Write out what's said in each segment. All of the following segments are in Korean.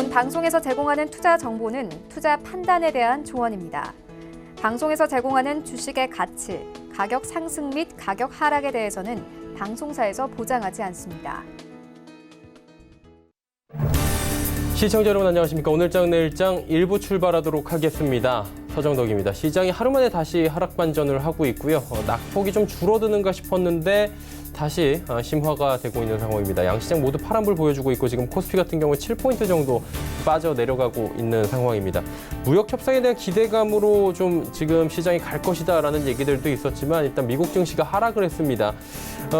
본 방송에서 제공하는 투자 정보는 투자 판단에 대한 조언입니다. 방송에서 제공하는 주식의 가치, 가격 상승 및 가격 하락에 대해서는 방송사에서 보장하지 않습니다. 시청자 여러분 안녕하십니까. 오늘장 내일장 1부 출발하도록 하겠습니다. 서정덕입니다. 시장이 하루 만에 다시 하락 반전을 하고 있고요. 낙폭이 좀 줄어드는가 싶었는데 다시 심화가 되고 있는 상황입니다. 양시장 모두 파란불 보여주고 있고 지금 코스피 같은 경우 7포인트 정도 빠져 내려가고 있는 상황입니다. 무역 협상에 대한 기대감으로 좀 지금 시장이 갈 것이다라는 얘기들도 있었지만 일단 미국 증시가 하락을 했습니다.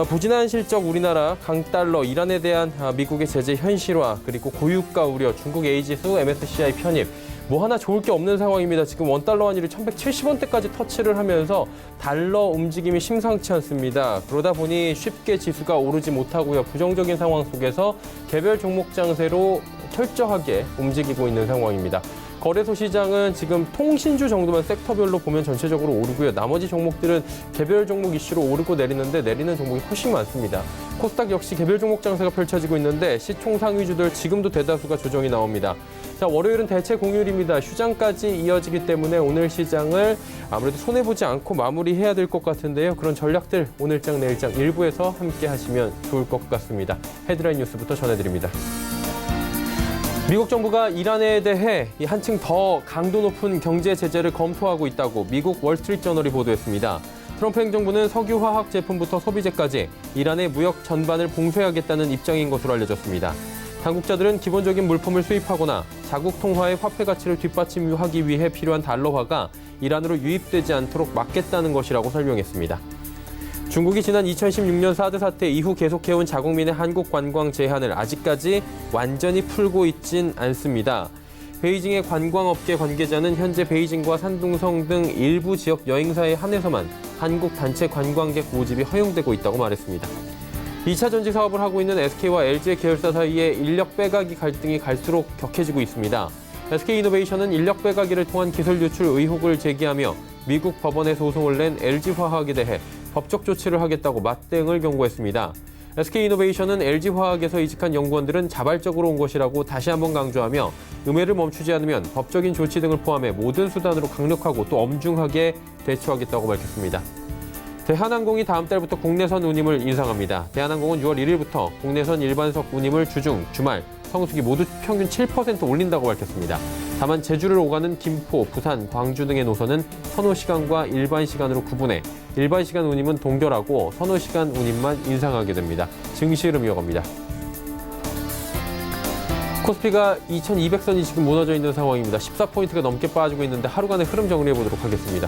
부진한 실적 우리나라, 강달러, 이란에 대한 미국의 제재 현실화, 그리고 고유가 우려, 중국 A지수, MSCI 편입, 뭐 하나 좋을 게 없는 상황입니다. 지금 원달러 환율이 1170원대까지 터치를 하면서 달러 움직임이 심상치 않습니다. 그러다 보니 쉽게 지수가 오르지 못하고요. 부정적인 상황 속에서 개별 종목 장세로 철저하게 움직이고 있는 상황입니다. 거래소 시장은 지금 통신주 정도만 섹터별로 보면 전체적으로 오르고요. 나머지 종목들은 개별 종목 이슈로 오르고 내리는데 내리는 종목이 훨씬 많습니다. 코스닥 역시 개별 종목 장세가 펼쳐지고 있는데 시총 상위주들 지금도 대다수가 조정이 나옵니다. 자, 월요일은 대체 공휴일입니다. 휴장까지 이어지기 때문에 오늘 시장을 아무래도 손해보지 않고 마무리해야 될 것 같은데요. 그런 전략들 오늘장 내일장 일부에서 함께 하시면 좋을 것 같습니다. 헤드라인 뉴스부터 전해드립니다. 미국 정부가 이란에 대해 한층 더 강도 높은 경제 제재를 검토하고 있다고 미국 월스트리트저널이 보도했습니다. 트럼프 행정부는 석유화학 제품부터 소비재까지 이란의 무역 전반을 봉쇄하겠다는 입장인 것으로 알려졌습니다. 당국자들은 기본적인 물품을 수입하거나 자국 통화의 화폐 가치를 뒷받침하기 위해 필요한 달러화가 이란으로 유입되지 않도록 막겠다는 것이라고 설명했습니다. 중국이 지난 2016년 사드 사태 이후 계속해온 자국민의 한국 관광 제한을 아직까지 완전히 풀고 있진 않습니다. 베이징의 관광업계 관계자는 현재 베이징과 산둥성 등 일부 지역 여행사에 한해서만 한국 단체 관광객 모집이 허용되고 있다고 말했습니다. 2차 전지 사업을 하고 있는 SK와 LG의 계열사 사이에 인력 빼가기 갈등이 갈수록 격해지고 있습니다. SK이노베이션은 인력 빼가기를 통한 기술 유출 의혹을 제기하며 미국 법원에 소송을 낸 LG화학에 대해 법적 조치를 하겠다고 맞대응을 경고했습니다. SK이노베이션은 LG화학에서 이직한 연구원들은 자발적으로 온 것이라고 다시 한번 강조하며 음해를 멈추지 않으면 법적인 조치 등을 포함해 모든 수단으로 강력하고 또 엄중하게 대처하겠다고 밝혔습니다. 대한항공이 다음 달부터 국내선 운임을 인상합니다. 대한항공은 6월 1일부터 국내선 일반석 운임을 주중, 주말, 성수기 모두 평균 7% 올린다고 밝혔습니다. 다만 제주를 오가는 김포, 부산, 광주 등의 노선은 선호시간과 일반시간으로 구분해 일반시간 운임은 동결하고 선호시간 운임만 인상하게 됩니다. 증시 흐름 이어갑니다. 코스피가 2200선이 지금 무너져 있는 상황입니다. 14포인트가 넘게 빠지고 있는데 하루간의 흐름 정리해 보도록 하겠습니다.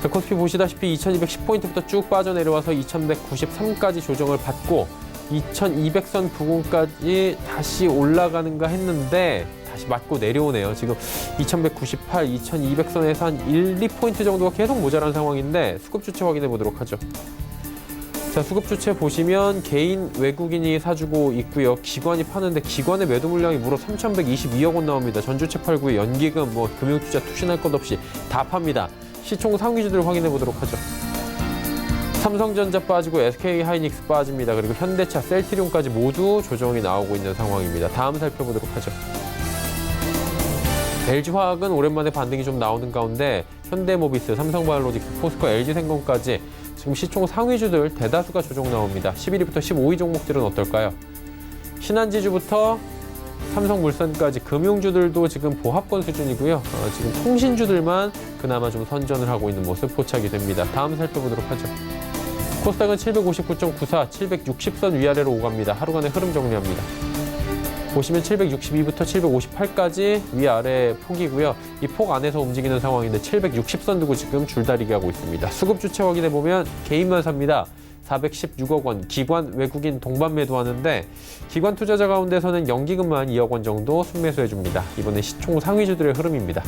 자, 코스피 보시다시피 2210포인트부터 쭉 빠져내려와서 2193까지 조정을 받고 2200선 부근까지 다시 올라가는가 했는데 다시 맞고 내려오네요. 지금 2198, 2200선에서 한 1, 2포인트 정도가 계속 모자란 상황인데 수급 주체 확인해 보도록 하죠. 자, 수급 주체 보시면 개인 외국인이 사주고 있고요. 기관이 파는데 기관의 매도 물량이 무려 3,122억 원 나옵니다. 전주책 팔고에 연기금, 금융투자 투신할 것 없이 다 팝니다. 시총 상위주들 확인해 보도록 하죠. 삼성전자 빠지고 SK하이닉스 빠집니다. 그리고 현대차, 셀트리온까지 모두 조정이 나오고 있는 상황입니다. 다음 살펴보도록 하죠. LG화학은 오랜만에 반등이 좀 나오는 가운데 현대모비스, 삼성바이오로직스, 포스코, LG생명까지 지금 시총 상위주들 대다수가 조정 나옵니다. 11위부터 15위 종목들은 어떨까요? 신한지주부터 삼성물산까지 금융주들도 지금 보합권 수준이고요. 지금 통신주들만 그나마 좀 선전을 하고 있는 모습 포착이 됩니다. 다음 살펴보도록 하죠. 코스닥은 759.94, 760선 위아래로 오갑니다. 하루간의 흐름 정리합니다. 보시면 762부터 758까지 위아래 폭이고요. 이 폭 안에서 움직이는 상황인데 760선 두고 지금 줄다리기 하고 있습니다. 수급 주체 확인해 보면 개인만 삽니다. 416억 원, 기관, 외국인 동반 매도하는데 기관 투자자 가운데서는 연기금만 2억 원 정도 순매수해줍니다. 이번에 시총 상위주들의 흐름입니다.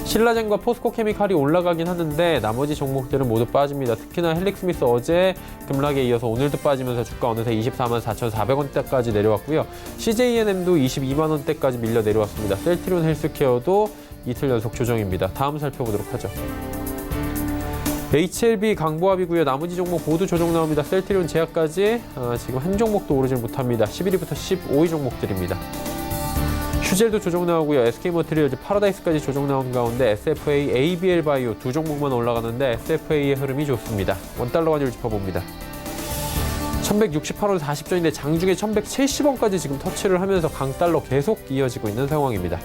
신라젠과 포스코케미칼이 올라가긴 하는데 나머지 종목들은 모두 빠집니다. 특히나 헬릭스미스 어제 급락에 이어서 오늘도 빠지면서 주가 어느새 24만 4,400원대까지 내려왔고요. CJENM도 22만 원대까지 밀려 내려왔습니다. 셀트리온 헬스케어도 이틀 연속 조정입니다. 다음 살펴보도록 하죠. HLB 강보합이고요. 나머지 종목 모두 조정 나옵니다. 셀트리온 제약까지 지금 한 종목도 오르질 못합니다. 11위부터 15위 종목들입니다. 슈젤도 조정 나오고요. SK머티리얼즈, 파라다이스까지 조정 나온 가운데 SFA, ABL 바이오 두 종목만 올라가는데 SFA의 흐름이 좋습니다. 원달러 환율 짚어봅니다. 1168원 40전인데 장중에 1170원까지 지금 터치를 하면서 강달러 계속 이어지고 있는 상황입니다.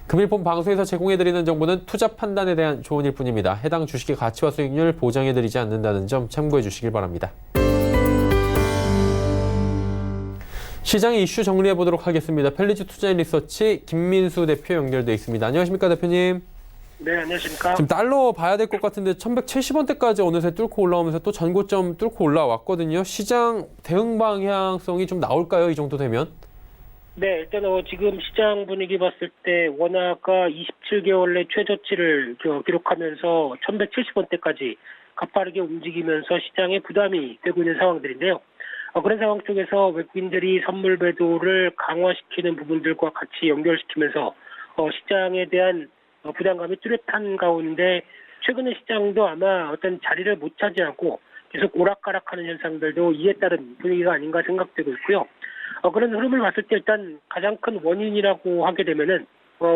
금일폰 방송에서 제공해드리는 정보는 투자 판단에 대한 조언일 뿐입니다. 해당 주식의 가치와 수익률 보장해드리지 않는다는 점 참고해 주시길 바랍니다. 시장의 이슈 정리해 보도록 하겠습니다. 펠리즈 투자인 리서치 김민수 대표 연결돼 있습니다. 안녕하십니까, 대표님? 네, 안녕하십니까. 지금 달러 봐야 될 것 같은데 1170원대까지 어느새 뚫고 올라오면서 또 전고점 뚫고 올라왔거든요. 시장 대응 방향성이 좀 나올까요? 이 정도 되면? 네, 일단 지금 시장 분위기 봤을 때 원화가 27개월 내 최저치를 기록하면서 1170원대까지 가파르게 움직이면서 시장에 부담이 되고 있는 상황들인데요. 그런 상황 쪽에서 외국인들이 선물 배도를 강화시키는 부분들과 같이 연결시키면서 시장에 대한 부담감이 뚜렷한 가운데 최근에 시장도 아마 어떤 자리를 못 차지하고 계속 오락가락하는 현상들도 이에 따른 분위기가 아닌가 생각되고 있고요. 그런 흐름을 봤을 때 일단 가장 큰 원인이라고 하게 되면은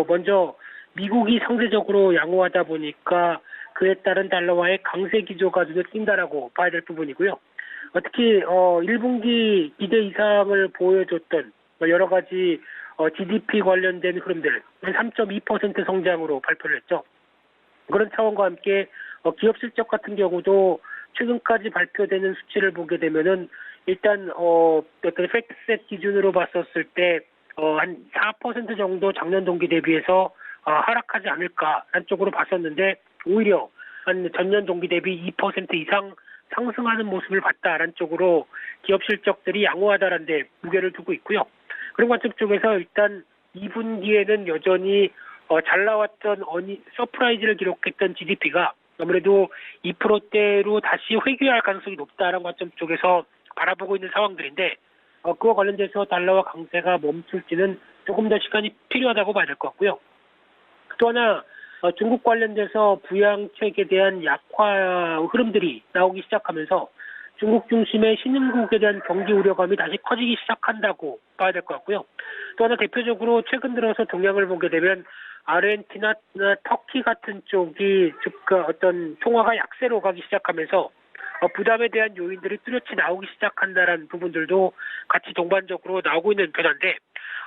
먼저 미국이 상대적으로 양호하다 보니까 그에 따른 달러와의 강세 기조가 눈에 띈다라고 봐야 될 부분이고요. 특히 1분기 기대 이상을 보여줬던 여러 가지 GDP 관련된 흐름들 3.2% 성장으로 발표를 했죠. 그런 차원과 함께 기업 실적 같은 경우도 최근까지 발표되는 수치를 보게 되면은 일단 어떤 팩트셋 기준으로 봤었을 때 한 4% 정도 작년 동기 대비해서 하락하지 않을까라는 쪽으로 봤었는데 오히려 한 전년 동기 대비 2% 이상 상승하는 모습을 봤다라는 쪽으로 기업 실적들이 양호하다라는 데 무게를 두고 있고요. 그런 관점 쪽에서 일단 2분기에는 여전히 잘 나왔던 서프라이즈를 기록했던 GDP가 아무래도 2%대로 다시 회귀할 가능성이 높다라는 관점 쪽에서 바라보고 있는 상황들인데 그와 관련돼서 달러와 강세가 멈출지는 조금 더 시간이 필요하다고 봐야 될 것 같고요. 또 하나 중국 관련돼서 부양책에 대한 약화 흐름들이 나오기 시작하면서 중국 중심의 신흥국에 대한 경기 우려감이 다시 커지기 시작한다고 봐야 될 것 같고요. 또 하나 대표적으로 최근 들어서 동향을 보게 되면 아르헨티나나 터키 같은 쪽이 즉 어떤 통화가 약세로 가기 시작하면서 부담에 대한 요인들이 뚜렷이 나오기 시작한다는 부분들도 같이 동반적으로 나오고 있는 변화인데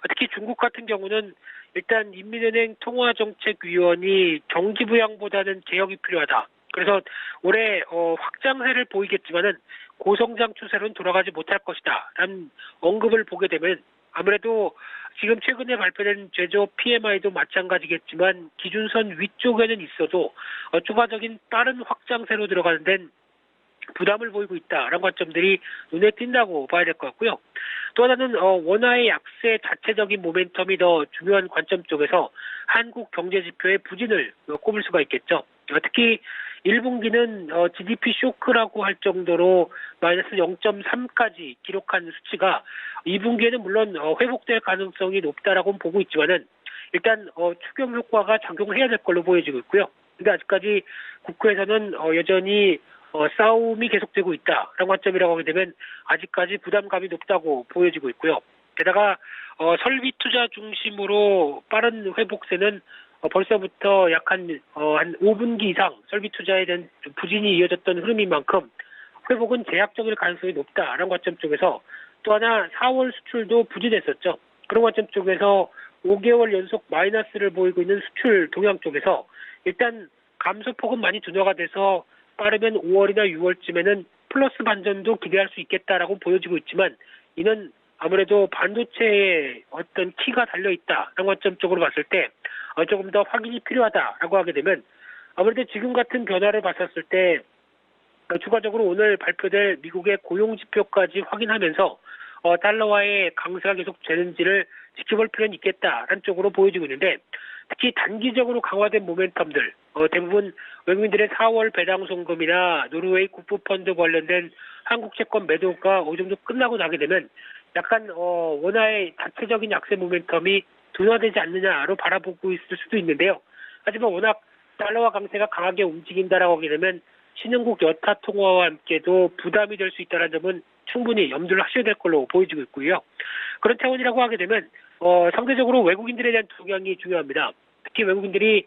특히 중국 같은 경우는 일단 인민은행 통화정책위원이 경기부양보다는 개혁이 필요하다. 그래서 올해 확장세를 보이겠지만은 고성장 추세로는 돌아가지 못할 것이다. 라는 언급을 보게 되면 아무래도 지금 최근에 발표된 제조업 PMI도 마찬가지겠지만 기준선 위쪽에는 있어도 추가적인 빠른 확장세로 들어가는 데는 부담을 보이고 있다라는 관점들이 눈에 띈다고 봐야 될 것 같고요. 또 하나는 원화의 약세 자체적인 모멘텀이 더 중요한 관점 쪽에서 한국 경제지표의 부진을 꼽을 수가 있겠죠. 특히 1분기는 GDP 쇼크라고 할 정도로 마이너스 0.3까지 기록한 수치가 2분기에는 물론 회복될 가능성이 높다라고 보고 있지만은 일단 추경 효과가 작용해야 될 걸로 보여지고 있고요. 근데 아직까지 국회에서는 여전히 싸움이 계속되고 있다라는 관점이라고 하게 되면 아직까지 부담감이 높다고 보여지고 있고요. 게다가 설비 투자 중심으로 빠른 회복세는 벌써부터 약 한 5분기 이상 설비 투자에 대한 부진이 이어졌던 흐름인 만큼 회복은 제약적일 가능성이 높다라는 관점 쪽에서 또 하나 4월 수출도 부진했었죠. 그런 관점 쪽에서 5개월 연속 마이너스를 보이고 있는 수출 동향 쪽에서 일단 감소폭은 많이 둔화가 돼서 빠르면 5월이나 6월쯤에는 플러스 반전도 기대할 수 있겠다라고 보여지고 있지만 이는 아무래도 반도체에 어떤 키가 달려있다라는 관점 쪽으로 봤을 때 조금 더 확인이 필요하다라고 하게 되면 아무래도 지금 같은 변화를 봤었을 때 추가적으로 오늘 발표될 미국의 고용지표까지 확인하면서 달러와의 강세가 계속 되는지를 지켜볼 필요는 있겠다라는 쪽으로 보여지고 있는데 특히 단기적으로 강화된 모멘텀들 대부분 외국인들의 4월 배당 송금이나 노르웨이 국부펀드 관련된 한국 채권 매도가 어느 정도 끝나고 나게 되면 약간 원화의 자체적인 약세 모멘텀이 둔화되지 않느냐로 바라보고 있을 수도 있는데요. 하지만 워낙 달러와 강세가 강하게 움직인다라고 하게 되면 신흥국 여타 통화와 함께도 부담이 될 수 있다는 점은 충분히 염두를 하셔야 될 걸로 보여지고 있고요. 그런 차원이라고 하게 되면 상대적으로 외국인들에 대한 동향이 중요합니다. 특히 외국인들이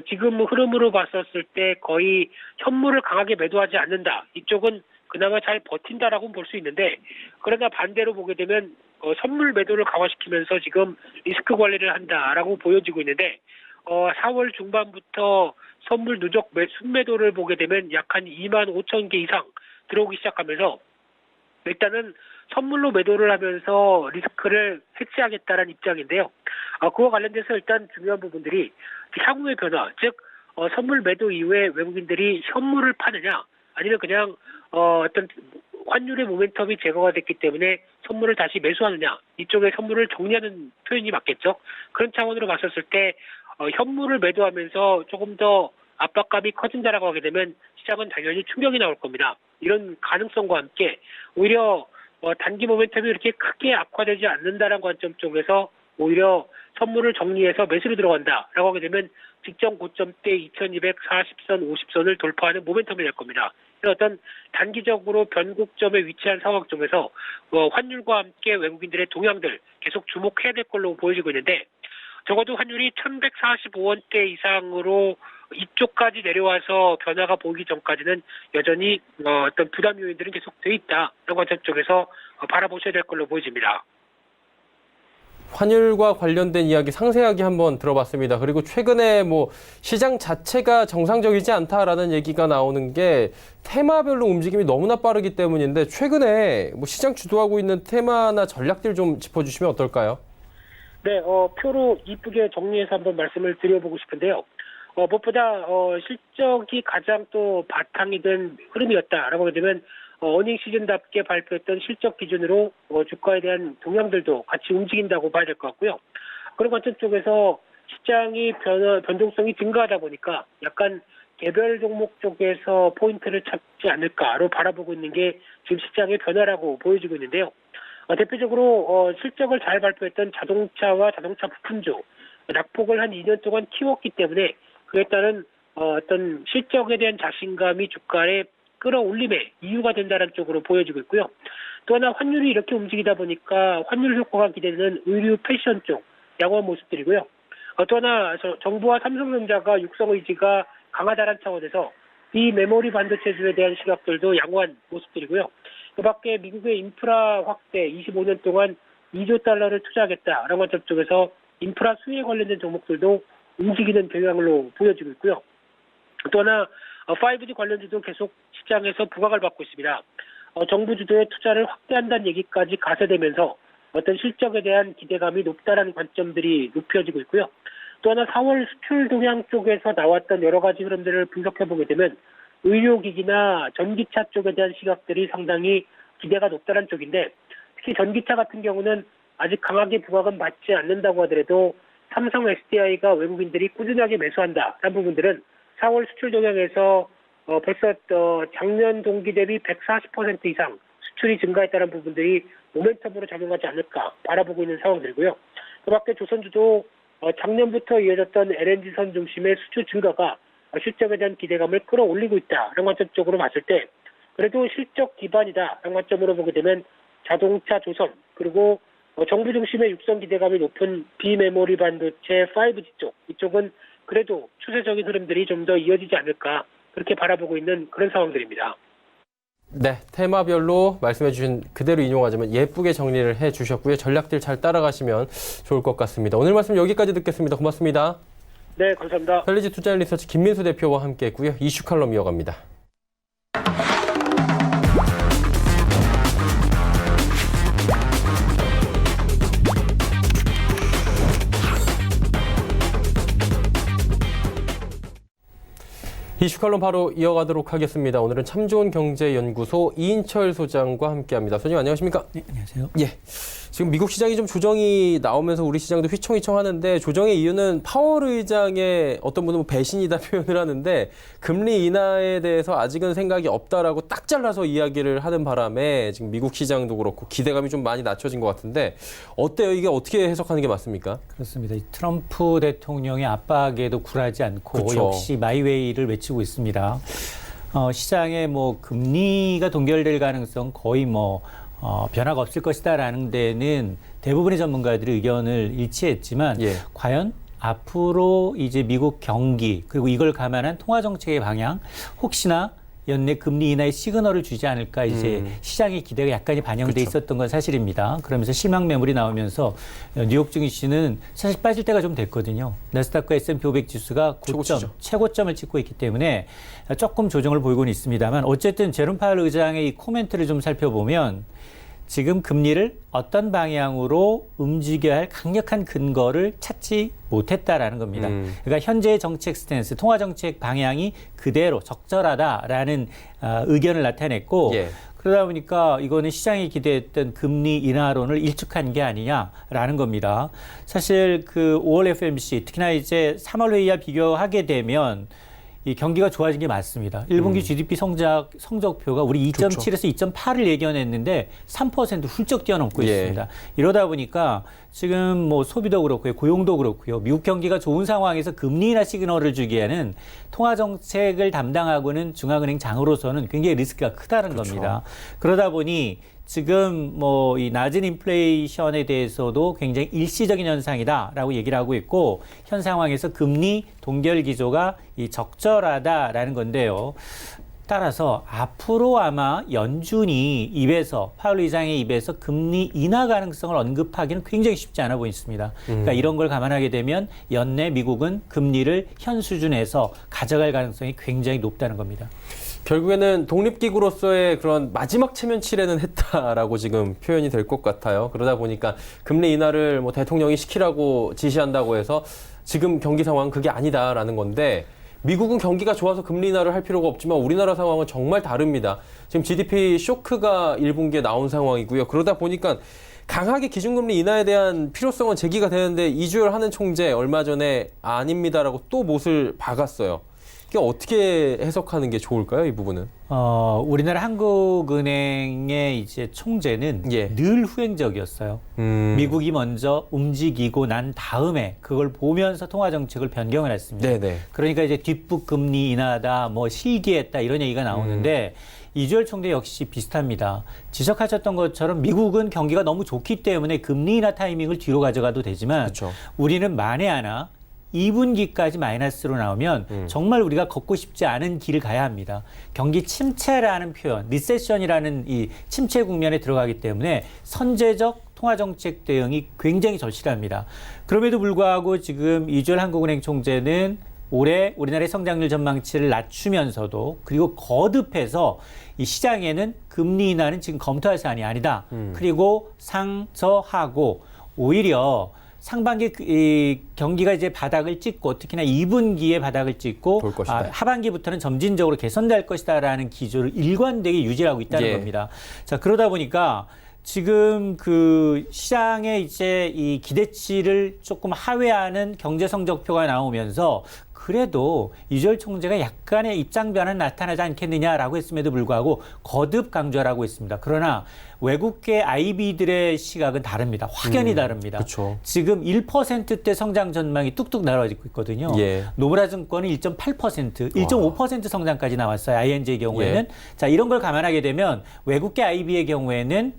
지금 흐름으로 봤었을 때 거의 현물을 강하게 매도하지 않는다. 이쪽은 그나마 잘 버틴다라고 볼 수 있는데, 그러나 반대로 보게 되면 선물 매도를 강화시키면서 지금 리스크 관리를 한다라고 보여지고 있는데, 4월 중반부터 선물 누적 순매도를 보게 되면 약 한 2만 5천 개 이상 들어오기 시작하면서 일단은 선물로 매도를 하면서 리스크를 해치하겠다는 입장인데요. 그와 관련돼서 일단 중요한 부분들이 향후의 변화, 즉 선물 매도 이후에 외국인들이 현물을 파느냐, 아니면 그냥 어떤 환율의 모멘텀이 제거가 됐기 때문에 선물을 다시 매수하느냐, 이쪽에 선물을 정리하는 표현이 맞겠죠. 그런 차원으로 봤었을 때 현물을 매도하면서 조금 더 압박감이 커진다라고 하게 되면 시장은 당연히 충격이 나올 겁니다. 이런 가능성과 함께 오히려 단기 모멘텀이 이렇게 크게 악화되지 않는다는 관점 쪽에서 오히려 선물을 정리해서 매수로 들어간다라고 하게 되면 직전 고점대 2240선, 50선을 돌파하는 모멘텀이 될 겁니다. 이런 어떤 단기적으로 변곡점에 위치한 상황 쪽에서 환율과 함께 외국인들의 동향들 계속 주목해야 될 걸로 보여지고 있는데, 적어도 환율이 1145원대 이상으로 이쪽까지 내려와서 변화가 보이기 전까지는 여전히 어떤 부담 요인들은 계속 돼 있다. 이런 관점 쪽에서 바라보셔야 될 걸로 보여집니다. 환율과 관련된 이야기 상세하게 한번 들어봤습니다. 그리고 최근에 뭐 시장 자체가 정상적이지 않다라는 얘기가 나오는 게 테마별로 움직임이 너무나 빠르기 때문인데, 최근에 뭐 시장 주도하고 있는 테마나 전략들 좀 짚어주시면 어떨까요? 네, 표로 이쁘게 정리해서 한번 말씀을 드려보고 싶은데요. 무엇보다 실적이 가장 또 바탕이 된 흐름이었다라고 하게 되면 어닝 시즌답게 발표했던 실적 기준으로 주가에 대한 동향들도 같이 움직인다고 봐야 될 것 같고요. 그런 관점 쪽에서 시장이 변동성이 증가하다 보니까 약간 개별 종목 쪽에서 포인트를 찾지 않을까로 바라보고 있는 게 지금 시장의 변화라고 보여지고 있는데요. 대표적으로 실적을 잘 발표했던 자동차와 자동차 부품주 낙폭을 한 2년 동안 키웠기 때문에 그에 따른 어떤 실적에 대한 자신감이 주가에 끌어올림의 이유가 된다는 쪽으로 보여지고 있고요. 또 하나 환율이 이렇게 움직이다 보니까 환율 효과가 기대되는 의류 패션 쪽 양호한 모습들이고요. 또 하나 정부와 삼성전자가 육성 의지가 강하다는 차원에서 이 메모리 반도체주에 대한 시각들도 양호한 모습들이고요. 그 밖에 미국의 인프라 확대 25년 동안 2조 달러를 투자하겠다라는 관점 쪽에서 인프라 수혜에 관련된 종목들도 움직이는 경향으로 보여지고 있고요. 또 하나 5G 관련주도 계속 시장에서 부각을 받고 있습니다. 정부 주도의 투자를 확대한다는 얘기까지 가세되면서 어떤 실적에 대한 기대감이 높다는 관점들이 높여지고 있고요. 또 하나 4월 수출 동향 쪽에서 나왔던 여러 가지 흐름들을 분석해보게 되면 의료기기나 전기차 쪽에 대한 시각들이 상당히 기대가 높다는 쪽인데, 특히 전기차 같은 경우는 아직 강하게 부각은 받지 않는다고 하더라도 삼성 SDI가 외국인들이 꾸준하게 매수한다라는 부분들은 4월 수출 동향에서 벌써 작년 동기 대비 140% 이상 수출이 증가했다는 부분들이 모멘텀으로 작용하지 않을까 바라보고 있는 상황들이고요. 그 밖에 조선주도 작년부터 이어졌던 LNG선 중심의 수출 증가가 실적에 대한 기대감을 끌어올리고 있다라는 관점적으로 봤을 때 그래도 실적 기반이다라는 관점으로 보게 되면 자동차 조선, 그리고 정부 중심의 육성 기대감이 높은 비메모리 반도체 5G 쪽, 이쪽은 그래도 추세적인 흐름들이 좀 더 이어지지 않을까 그렇게 바라보고 있는 그런 상황들입니다. 네, 테마별로 말씀해 주신 그대로 인용하자면 예쁘게 정리를 해 주셨고요. 전략들 잘 따라가시면 좋을 것 같습니다. 오늘 말씀 여기까지 듣겠습니다. 고맙습니다. 네, 감사합니다. 펠리지 투자 리서치 김민수 대표와 함께 했고요. 이슈 칼럼 이어갑니다. 이슈 칼럼 바로 이어가도록 하겠습니다. 오늘은 참 좋은 경제연구소 이인철 소장과 함께합니다. 소장님 안녕하십니까? 네, 안녕하세요. 예. 지금 미국 시장이 좀 조정이 나오면서 우리 시장도 휘청휘청하는데, 조정의 이유는 파월 의장의 어떤 분은 배신이다 표현을 하는데, 금리 인하에 대해서 아직은 생각이 없다라고 딱 잘라서 이야기를 하는 바람에 지금 미국 시장도 그렇고 기대감이 좀 많이 낮춰진 것 같은데, 어때요? 이게 어떻게 해석하는 게 맞습니까? 그렇습니다. 이 트럼프 대통령의 압박에도 굴하지 않고 그쵸. 역시 마이웨이를 외치고 있습니다. 시장에 금리가 동결될 가능성 거의 변화가 없을 것이다라는 데는 대부분의 전문가들이 의견을 일치했지만 예. 과연 앞으로 이제 미국 경기 그리고 이걸 감안한 통화 정책의 방향 혹시나 연내 금리 인하의 시그널을 주지 않을까 이제 시장의 기대가 약간이 반영돼 그렇죠. 있었던 건 사실입니다. 그러면서 실망 매물이 나오면서 뉴욕 증시는 사실 빠질 때가 좀 됐거든요. 나스닥과 S&P 500 지수가 최고점을 찍고 있기 때문에 조금 조정을 보이고는 있습니다만 어쨌든 제롬 파월 의장의 이 코멘트를 좀 살펴보면 지금 금리를 어떤 방향으로 움직여야 할 강력한 근거를 찾지 못했다라는 겁니다. 그러니까 현재의 정책 스탠스, 통화 정책 방향이 그대로 적절하다라는 의견을 나타냈고 예. 그러다 보니까 이거는 시장이 기대했던 금리 인하론을 일축한 게 아니냐라는 겁니다. 사실 그 5월 FOMC 특히나 이제 3월 회의와 비교하게 되면 이 경기가 좋아진 게 맞습니다. 1분기 GDP 성적표가 우리 2.7에서 2.8을 예견했는데 3% 훌쩍 뛰어넘고 예. 있습니다. 이러다 보니까 지금 뭐 소비도 그렇고요, 고용도 그렇고요. 미국 경기가 좋은 상황에서 금리 인하 시그널을 주기에는 통화 정책을 담당하고는 중앙은행 장으로서는 굉장히 리스크가 크다는 겁니다. 그러다 보니 지금 뭐 이 낮은 인플레이션에 대해서도 굉장히 일시적인 현상이다라고 얘기를 하고 있고 현 상황에서 금리 동결 기조가 이 적절하다라는 건데요. 따라서 앞으로 아마 연준이 입에서 파월 의장의 입에서 금리 인하 가능성을 언급하기는 굉장히 쉽지 않아 보입니다. 그러니까 이런 걸 감안하게 되면 연내 미국은 금리를 현 수준에서 가져갈 가능성이 굉장히 높다는 겁니다. 결국에는 독립기구로서의 그런 마지막 체면치레는 했다라고 지금 표현이 될 것 같아요. 그러다 보니까 금리 인하를 뭐 대통령이 시키라고 지시한다고 해서 지금 경기 상황은 그게 아니다라는 건데 미국은 경기가 좋아서 금리 인하를 할 필요가 없지만 우리나라 상황은 정말 다릅니다. 지금 GDP 쇼크가 1분기에 나온 상황이고요. 그러다 보니까 강하게 기준금리 인하에 대한 필요성은 제기가 되는데 이주열 하는 총재 얼마 전에 아닙니다라고 또 못을 박았어요. 이게 어떻게 해석하는 게 좋을까요, 이 부분은? 우리나라 한국은행의 이제 총재는 예. 늘 후행적이었어요. 미국이 먼저 움직이고 난 다음에 그걸 보면서 통화 정책을 변경을 했습니다. 네네. 그러니까 이제 뒷북 금리 인하다, 뭐 실기했다 이런 얘기가 나오는데 이주열 총재 역시 비슷합니다. 지적하셨던 것처럼 미국은 경기가 너무 좋기 때문에 금리 인하 타이밍을 뒤로 가져가도 되지만 그렇죠. 우리는 만에 하나 2분기까지 마이너스로 나오면 정말 우리가 걷고 싶지 않은 길을 가야 합니다. 경기 침체라는 표현, 리세션이라는 이 침체 국면에 들어가기 때문에 선제적 통화정책 대응이 굉장히 절실합니다. 그럼에도 불구하고 지금 이주열 한국은행 총재는 올해 우리나라의 성장률 전망치를 낮추면서도 그리고 거듭해서 이 시장에는 금리 인하는 지금 검토할 사안이 아니다. 그리고 상저하고 오히려 상반기 이 경기가 이제 바닥을 찍고 특히나 2분기에 바닥을 찍고 볼 것이다. 하반기부터는 점진적으로 개선될 것이다라는 기조를 일관되게 유지하고 있다는 예. 겁니다. 자, 그러다 보니까 지금 그 시장에 이제 이 기대치를 조금 하회하는 경제 성적표가 나오면서 그래도 이주열 총재가 약간의 입장 변화는 나타나지 않겠느냐라고 했음에도 불구하고 거듭 강조를 하고 있습니다. 그러나 외국계 IB들의 시각은 다릅니다. 확연히 다릅니다. 그쵸. 지금 1%대 성장 전망이 뚝뚝 날아지고 있거든요. 예. 노무라 증권은 1.8%, 1.5% 성장까지 나왔어요. ING의 경우에는. 예. 자, 이런 걸 감안하게 되면 외국계 IB의 경우에는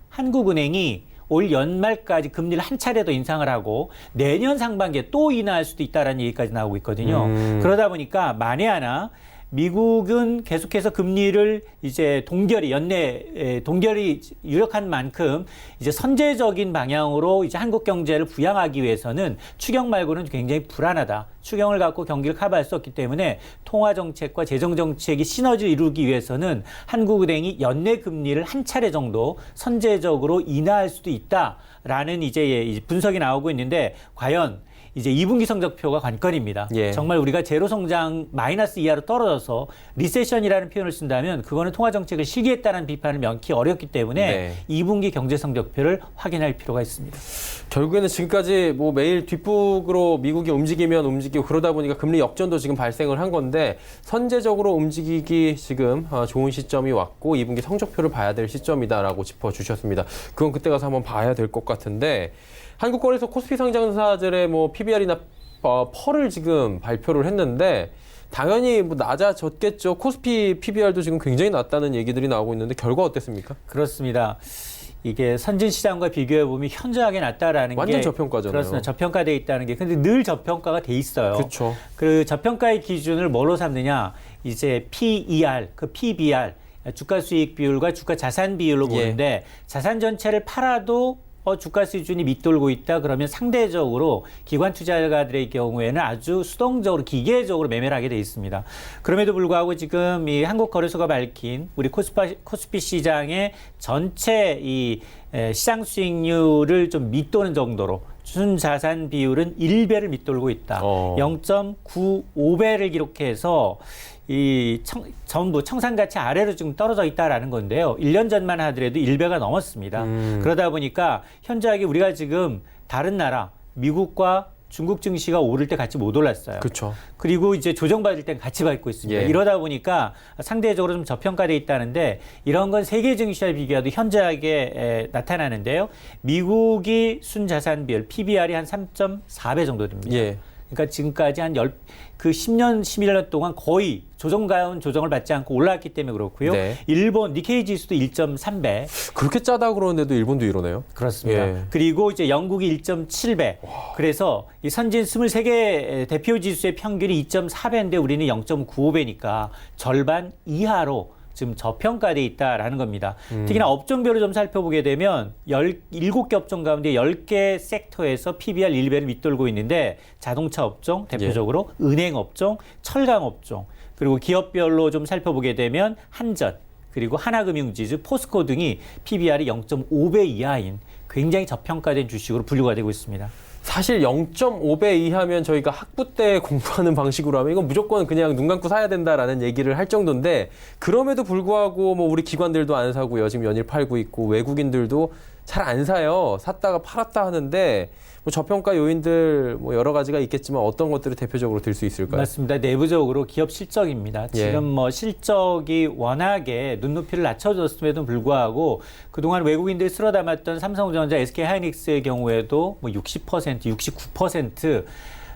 한국은행이 올 연말까지 금리를 한 차례 더 인상을 하고 내년 상반기에 또 인하할 수도 있다는 얘기까지 나오고 있거든요. 그러다 보니까 만에 하나 미국은 계속해서 금리를 이제 연내 동결이 유력한 만큼 이제 선제적인 방향으로 이제 한국 경제를 부양하기 위해서는 추경 말고는 굉장히 불안하다. 추경을 갖고 경기를 커버할 수 없기 때문에 통화 정책과 재정 정책이 시너지를 이루기 위해서는 한국은행이 연내 금리를 한 차례 정도 선제적으로 인하할 수도 있다라는 이제 분석이 나오고 있는데 과연 이제 2분기 성적표가 관건입니다. 예. 정말 우리가 제로 성장 마이너스 이하로 떨어져서 리세션이라는 표현을 쓴다면 그거는 통화 정책을 실기했다는 비판을 명키 어렵기 때문에 네. 2분기 경제 성적표를 확인할 필요가 있습니다. 결국에는 지금까지 뭐 매일 뒷북으로 미국이 움직이면 움직이고 그러다 보니까 금리 역전도 지금 발생을 한 건데 선제적으로 움직이기 지금 좋은 시점이 왔고 2분기 성적표를 봐야 될 시점이다라고 짚어주셨습니다. 그건 그때 가서 한번 봐야 될 것 같은데 한국거래소 코스피 상장사들의 뭐 PBR이나 펄을 지금 발표를 했는데 당연히 뭐 낮아졌겠죠. 코스피 PBR도 지금 굉장히 낮다는 얘기들이 나오고 있는데 결과 어땠습니까? 그렇습니다. 이게 선진 시장과 비교해 보면 현저하게 낮다라는 완전 게 저평가잖아요. 그렇습니다. 저평가돼 있다는 게 근데 늘 저평가가 돼 있어요. 그렇죠. 그 저평가의 기준을 뭐로 삼느냐? 이제 PER, 그 PBR, 주가 수익 비율과 주가 자산 비율로 예. 보는데 자산 전체를 팔아도 주가 수준이 밑돌고 있다 그러면 상대적으로 기관 투자가들의 경우에는 아주 수동적으로 기계적으로 매매를 하게 돼 있습니다. 그럼에도 불구하고 지금 이 한국거래소가 밝힌 우리 코스피 시장의 전체 이 시장 수익률을 좀 밑도는 정도로 순자산 비율은 1배를 밑돌고 있다. 0.95배를 기록해서 전부 청산가치 아래로 지금 떨어져 있다라는 건데요. 1년 전만 하더라도 1배가 넘었습니다. 그러다 보니까 현저하게 우리가 지금 다른 나라, 미국과 중국 증시가 오를 때 같이 못 올랐어요. 그렇죠. 그리고 이제 조정받을 땐 같이 받고 있습니다. 예. 이러다 보니까 상대적으로 좀 저평가돼 있다는데 이런 건 세계 증시와 비교해도 현저하게 나타나는데요. 미국이 순자산 비율, PBR이 한 3.4배 정도 됩니다. 예. 그러니까 지금까지 한 10년, 11년 동안 거의 조정가운 조정을 받지 않고 올라왔기 때문에 그렇고요. 네. 일본 니케이 지수도 1.3배. 그렇게 짜다 그러는데도 일본도 이러네요. 그렇습니다. 예. 그리고 이제 영국이 1.7배. 그래서 이 선진 23개 대표 지수의 평균이 2.4배인데 우리는 0.95배니까 절반 이하로 지금 저평가돼 있다라는 겁니다. 특히나 업종별로 좀 살펴보게 되면 17개 업종 가운데 10개 섹터에서 PBR 1배를 밑돌고 있는데 자동차 업종 대표적으로 은행 업종, 철강 업종 그리고 기업별로 좀 살펴보게 되면 한전 그리고 하나금융지주, 포스코 등이 PBR이 0.5배 이하인 굉장히 저평가된 주식으로 분류가 되고 있습니다. 사실 0.5배 이하면 저희가 학부 때 공부하는 방식으로 하면 이건 무조건 그냥 눈 감고 사야 된다라는 얘기를 할 정도인데 그럼에도 불구하고 뭐 우리 기관들도 안 사고요. 지금 연일 팔고 있고 외국인들도 잘 안 사요. 샀다가 팔았다 하는데 뭐 저평가 요인들 뭐 여러 가지가 있겠지만 어떤 것들을 대표적으로 들 수 있을까요? 맞습니다. 내부적으로 기업 실적입니다. 예. 지금 뭐 실적이 워낙에 눈높이를 낮춰줬음에도 불구하고 그동안 외국인들이 쓸어 담았던 삼성전자, SK하이닉스의 경우에도 뭐 60%, 69%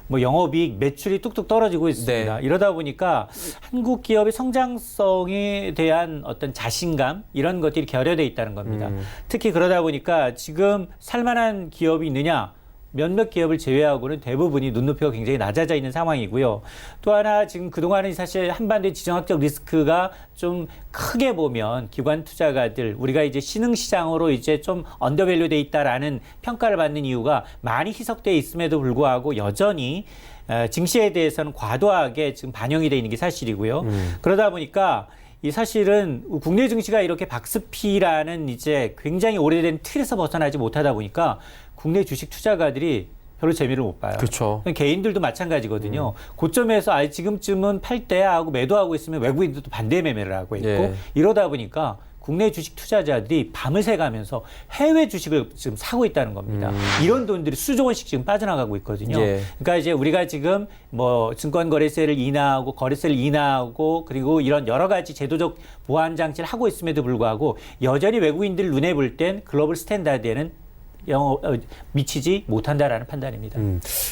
뭐 영업이익, 매출이 뚝뚝 떨어지고 있습니다. 네. 이러다 보니까 한국 기업의 성장성에 대한 어떤 자신감 이런 것들이 결여돼 있다는 겁니다. 특히 그러다 보니까 지금 살만한 기업이 있느냐? 몇몇 기업을 제외하고는 대부분이 눈높이가 굉장히 낮아져 있는 상황이고요. 또 하나 지금 그동안은 사실 한반도의 지정학적 리스크가 좀 크게 보면 기관 투자가들 우리가 이제 신흥시장으로 이제 좀 언더밸류 돼 있다라는 평가를 받는 이유가 많이 희석돼 있음에도 불구하고 여전히 증시에 대해서는 과도하게 지금 반영이 돼 있는 게 사실이고요. 그러다 보니까 이 사실은 국내 증시가 이렇게 박스피라는 이제 굉장히 오래된 틀에서 벗어나지 못하다 보니까 국내 주식 투자가들이 별로 재미를 못 봐요. 그렇죠. 개인들도 마찬가지거든요. 고점에서 지금쯤은 팔 때야 하고 매도하고 있으면 외국인들도 반대 매매를 하고 있고 예. 이러다 보니까 국내 주식 투자자들이 밤을 새가면서 해외 주식을 지금 사고 있다는 겁니다. 이런 돈들이 수조 원씩 지금 빠져나가고 있거든요. 예. 그러니까 이제 우리가 지금 뭐 증권거래세를 인하하고 거래세를 인하하고 그리고 이런 여러 가지 제도적 보완 장치를 하고 있음에도 불구하고 여전히 외국인들 눈에 볼 땐 글로벌 스탠다드에는 미치지 못한다라는 판단입니다.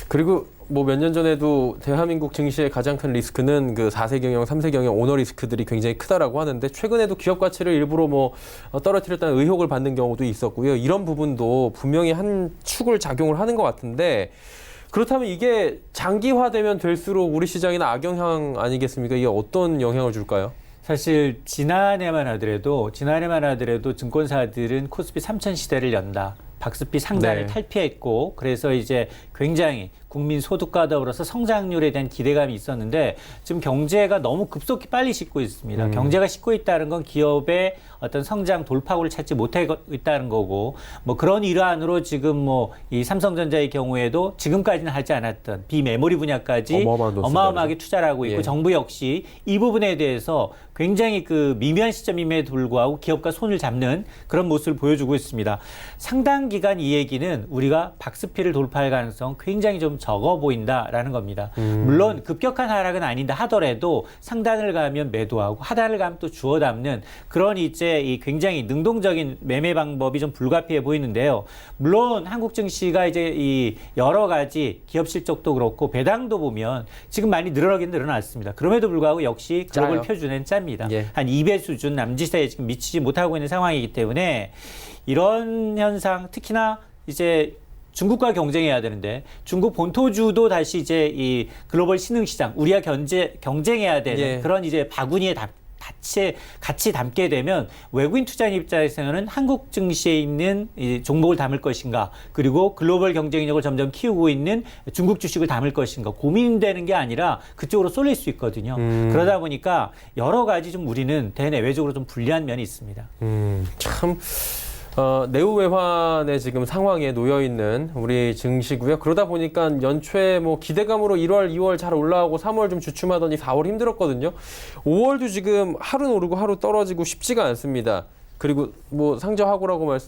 그리고 뭐 몇 년 전에도 대한민국 증시의 가장 큰 리스크는 그 4세 경영, 3세 경영 오너 리스크들이 굉장히 크다라고 하는데 최근에도 기업 가치를 일부러 뭐 떨어뜨렸다는 의혹을 받는 경우도 있었고요. 이런 부분도 분명히 한 축을 작용을 하는 것 같은데 그렇다면 이게 장기화되면 될수록 우리 시장에는 악영향 아니겠습니까? 이게 어떤 영향을 줄까요? 사실 지난해만 하더라도 증권사들은 코스피 3000 시대를 연다. 박스피 상단을 네. 탈피했고 그래서 이제 굉장히 국민 소득과 더불어서 성장률에 대한 기대감이 있었는데 지금 경제가 너무 급속히 빨리 식고 있습니다. 경제가 식고 있다는 건 기업의 어떤 성장 돌파구를 찾지 못하고 있다는 거고 뭐 그런 일환으로 지금 뭐 이 삼성전자의 경우에도 지금까지는 하지 않았던 비메모리 분야까지 어마어마하게 투자를 하고 있고 예. 정부 역시 이 부분에 대해서 굉장히 그 미미한 시점임에도 불구하고 기업과 손을 잡는 그런 모습을 보여주고 있습니다. 상당 기간 이 얘기는 우리가 박스피를 돌파할 가능성 굉장히 좀 적어 보인다라는 겁니다. 물론 급격한 하락은 아닌다 하더라도 상단을 가면 매도하고 하단을 가면 또 주워 담는 그런 이제 이제 이 굉장히 능동적인 매매 방법이 좀 불가피해 보이는데요. 물론 한국 증시가 이제 이 여러 가지 기업 실적도 그렇고 배당도 보면 지금 많이 늘어나긴 늘어났습니다. 그럼에도 불구하고 역시 글로벌 짜요. 표준은 짭니다. 예. 한 2배 수준 남짓에 지금 미치지 못하고 있는 상황이기 때문에 이런 현상 특히나 이제 중국과 경쟁해야 되는데 중국 본토주도 다시 이제 이 글로벌 신흥시장 우리와 경쟁해야 되는 예. 그런 이제 바구니에 같이 담게 되면 외국인 투자인 입장에서는 한국 증시에 있는 이 종목을 담을 것인가 그리고 글로벌 경쟁력을 점점 키우고 있는 중국 주식을 담을 것인가 고민되는 게 아니라 그쪽으로 쏠릴 수 있거든요. 그러다 보니까 여러 가지 좀 우리는 대내외적으로 좀 불리한 면이 있습니다. 참 내후외환의 지금 상황에 놓여 있는 우리 증시고요. 그러다 보니까 연초에 뭐 기대감으로 1월, 2월 잘 올라오고 3월 좀 주춤하더니 4월 힘들었거든요. 5월도 지금 하루 오르고 하루 떨어지고 쉽지가 않습니다. 그리고 뭐 상저하고라고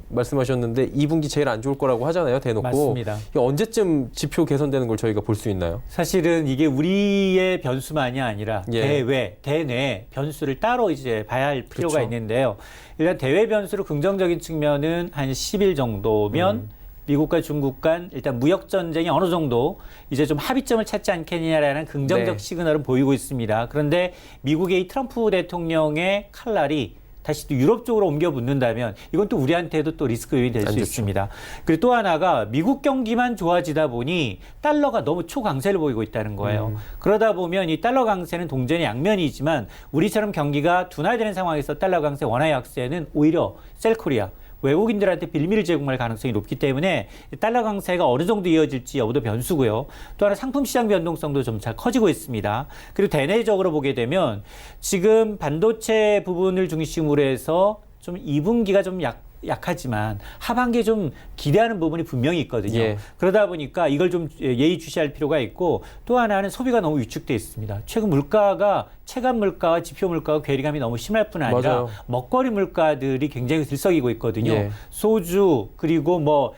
말씀하셨는데 2분기 제일 안 좋을 거라고 하잖아요. 대놓고. 맞습니다. 이게 언제쯤 지표 개선되는 걸 저희가 볼 수 있나요? 사실은 이게 우리의 변수만이 아니라 예. 대외, 대내 변수를 따로 이제 봐야 할 필요가 그쵸. 있는데요. 일단 대외 변수로 긍정적인 측면은 한 10일 정도면 미국과 중국 간 일단 무역 전쟁이 어느 정도 이제 좀 합의점을 찾지 않겠느냐라는 긍정적 네. 시그널을 보이고 있습니다. 그런데 미국의 이 트럼프 대통령의 칼날이 다시 또 유럽 쪽으로 옮겨 붙는다면 이건 또 우리한테도 또 리스크 요인이 될 수 있습니다. 그리고 또 하나가 미국 경기만 좋아지다 보니 달러가 너무 초강세를 보이고 있다는 거예요. 그러다 보면 이 달러 강세는 동전의 양면이지만 우리처럼 경기가 둔화되는 상황에서 달러 강세, 원화의 약세는 오히려 셀코리아 외국인들한테 빌미를 제공할 가능성이 높기 때문에 달러 강세가 어느 정도 이어질지 여부도 변수고요. 또 하나 상품 시장 변동성도 좀 잘 커지고 있습니다. 그리고 대내적으로 보게 되면 지금 반도체 부분을 중심으로 해서 좀 2분기가 좀 약하지만 하반기에 좀 기대하는 부분이 분명히 있거든요. 예. 그러다 보니까 이걸 좀 예의주시할 필요가 있고 또 하나는 소비가 너무 위축돼 있습니다. 최근 물가가 체감 물가와 지표 물가가 괴리감이 너무 심할 뿐 아니라 맞아요. 먹거리 물가들이 굉장히 들썩이고 있거든요. 예. 소주 그리고 뭐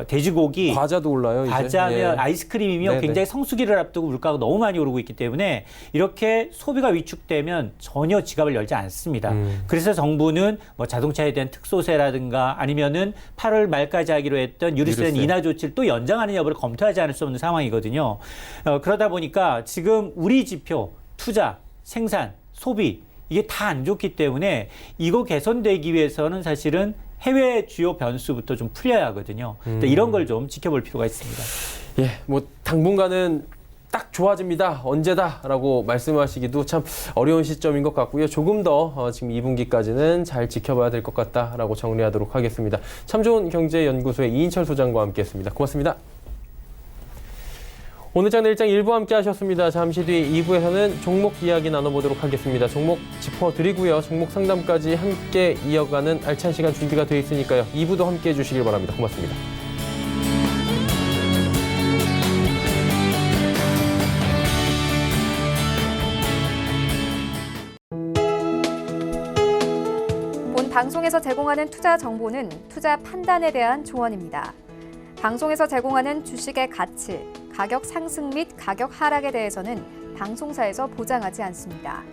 돼지고기 과자도 올라요. 이제. 과자며 예. 아이스크림이며 네네. 굉장히 성수기를 앞두고 물가가 너무 많이 오르고 있기 때문에 이렇게 소비가 위축되면 전혀 지갑을 열지 않습니다. 그래서 정부는 뭐 자동차에 대한 특소세라든가 아니면은 8월 말까지 하기로 했던 유류세 유류세. 인하 조치를 또 연장하는 여부를 검토하지 않을 수 없는 상황이거든요. 그러다 보니까 지금 우리 지표, 투자, 생산, 소비 이게 다 안 좋기 때문에 이거 개선되기 위해서는 사실은 해외 주요 변수부터 좀 풀려야 하거든요. 이런 걸 좀 지켜볼 필요가 있습니다. 예, 뭐 당분간은 딱 좋아집니다. 언제다라고 말씀하시기도 참 어려운 시점인 것 같고요. 조금 더 지금 2분기까지는 잘 지켜봐야 될 것 같다라고 정리하도록 하겠습니다. 참 좋은 경제연구소의 이인철 소장과 함께했습니다. 고맙습니다. 오늘장 내일장 1부 함께 하셨습니다. 잠시 뒤 2부에서는 종목 이야기 나눠보도록 하겠습니다. 종목 짚어드리고요. 종목 상담까지 함께 이어가는 알찬 시간 준비가 되어 있으니까요. 2부도 함께 해주시길 바랍니다. 고맙습니다. 본 방송에서 제공하는 투자 정보는 투자 판단에 대한 조언입니다. 방송에서 제공하는 주식의 가치, 가격 상승 및 가격 하락에 대해서는 방송사에서 보장하지 않습니다.